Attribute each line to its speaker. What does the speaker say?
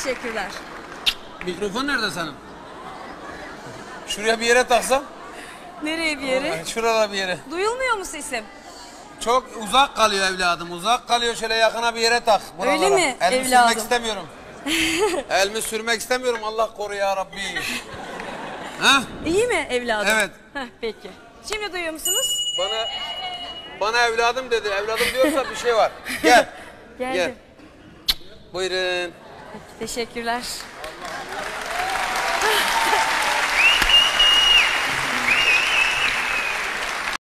Speaker 1: teşekkürler.
Speaker 2: Mikrofon nerede senin? Şuraya bir yere taksam.
Speaker 1: Nereye bir yere?
Speaker 2: Şurada bir yere.
Speaker 1: Duyulmuyor mu sesim?
Speaker 2: Çok uzak kalıyor evladım. Uzak kalıyor, şöyle yakına bir yere tak. Buralara.
Speaker 1: Öyle mi
Speaker 2: Elimi
Speaker 1: evladım?
Speaker 2: sürmek istemiyorum. Elimi sürmek istemiyorum. Allah koru ya Rabbi. Ha?
Speaker 1: İyi mi evladım?
Speaker 2: Evet.
Speaker 1: Heh, peki. Şimdi duyuyor musunuz?
Speaker 2: Bana evladım dedi. Evladım diyorsa bir şey var. Gel.
Speaker 1: Geldim.
Speaker 2: Gel. Buyurun.
Speaker 1: Peki, teşekkürler.